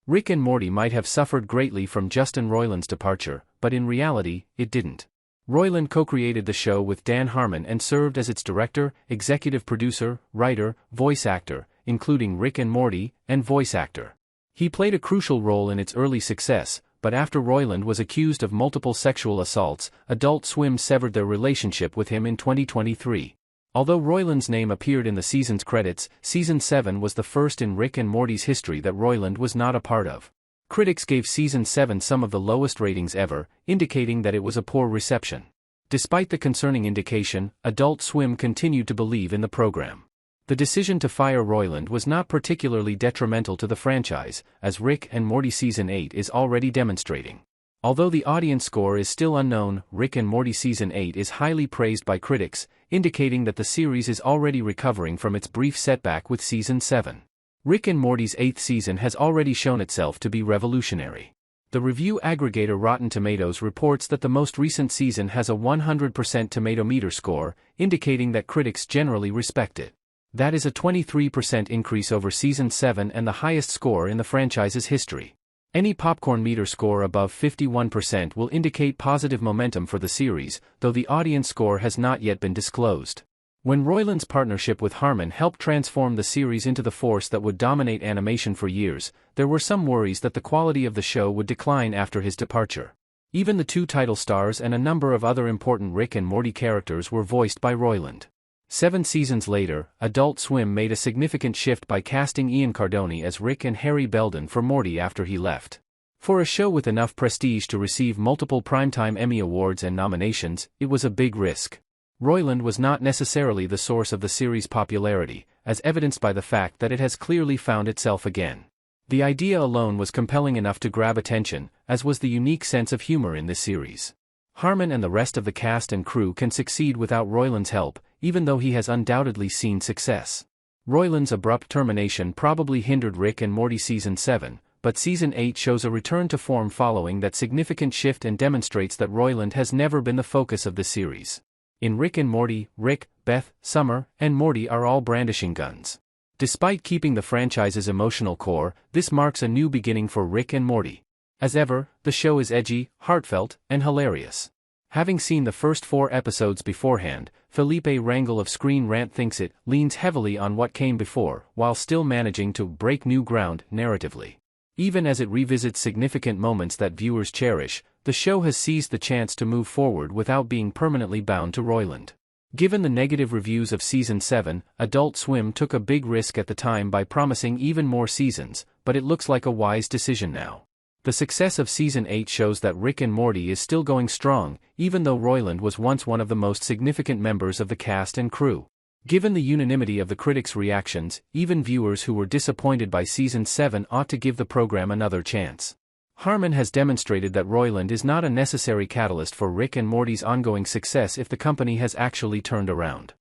Rick and Morty might have suffered greatly from Justin Roiland's departure, but in reality, it didn't. Roiland co-created the show with Dan Harmon and served as its director, executive producer, writer, voice actor, including Rick and Morty, and voice actor. He played a crucial role in its early success, but after Roiland was accused of multiple sexual assaults, Adult Swim severed their relationship with him in 2023. Although Roiland's name appeared in the season's credits, Season 7 was the first in Rick and Morty's history that Roiland was not a part of. Critics gave Season 7 some of the lowest ratings ever, indicating that it was a poor reception. Despite the concerning indication, Adult Swim continued to believe in the program. The decision to fire Roiland was not particularly detrimental to the franchise, as Rick and Morty Season 8 is already demonstrating. Although the audience score is still unknown, Rick and Morty Season 8 is highly praised by critics, indicating that the series is already recovering from its brief setback with Season 7. Rick and Morty's 8th season has already shown itself to be revolutionary. The review aggregator Rotten Tomatoes reports that the most recent season has a 100% tomato meter score, indicating that critics generally respect it. That is a 23% increase over Season 7 and the highest score in the franchise's history. Any popcorn meter score above 51% will indicate positive momentum for the series, though the audience score has not yet been disclosed. When Roiland's partnership with Harmon helped transform the series into the force that would dominate animation for years, there were some worries that the quality of the show would decline after his departure. Even the two title stars and a number of other important Rick and Morty characters were voiced by Roiland. 7 seasons later, Adult Swim made a significant shift by casting Ian Cardoni as Rick and Harry Belden for Morty after he left. For a show with enough prestige to receive multiple Primetime Emmy Awards and nominations, it was a big risk. Roiland was not necessarily the source of the series' popularity, as evidenced by the fact that it has clearly found itself again. The idea alone was compelling enough to grab attention, as was the unique sense of humor in this series. Harmon and the rest of the cast and crew can succeed without Roiland's help, even though he has undoubtedly seen success. Roiland's abrupt termination probably hindered Rick and Morty Season 7, but Season 8 shows a return to form following that significant shift and demonstrates that Roiland has never been the focus of the series. In Rick and Morty, Rick, Beth, Summer, and Morty are all brandishing guns. Despite keeping the franchise's emotional core, this marks a new beginning for Rick and Morty. As ever, the show is edgy, heartfelt, and hilarious. Having seen the first 4 episodes beforehand, Felipe Rangel of Screen Rant thinks it leans heavily on what came before, while still managing to break new ground narratively. Even as it revisits significant moments that viewers cherish, the show has seized the chance to move forward without being permanently bound to Roiland. Given the negative reviews of Season 7, Adult Swim took a big risk at the time by promising even more seasons, but it looks like a wise decision now. The success of Season 8 shows that Rick and Morty is still going strong, even though Roiland was once one of the most significant members of the cast and crew. Given the unanimity of the critics' reactions, even viewers who were disappointed by Season 7 ought to give the program another chance. Harmon has demonstrated that Roiland is not a necessary catalyst for Rick and Morty's ongoing success if the company has actually turned around.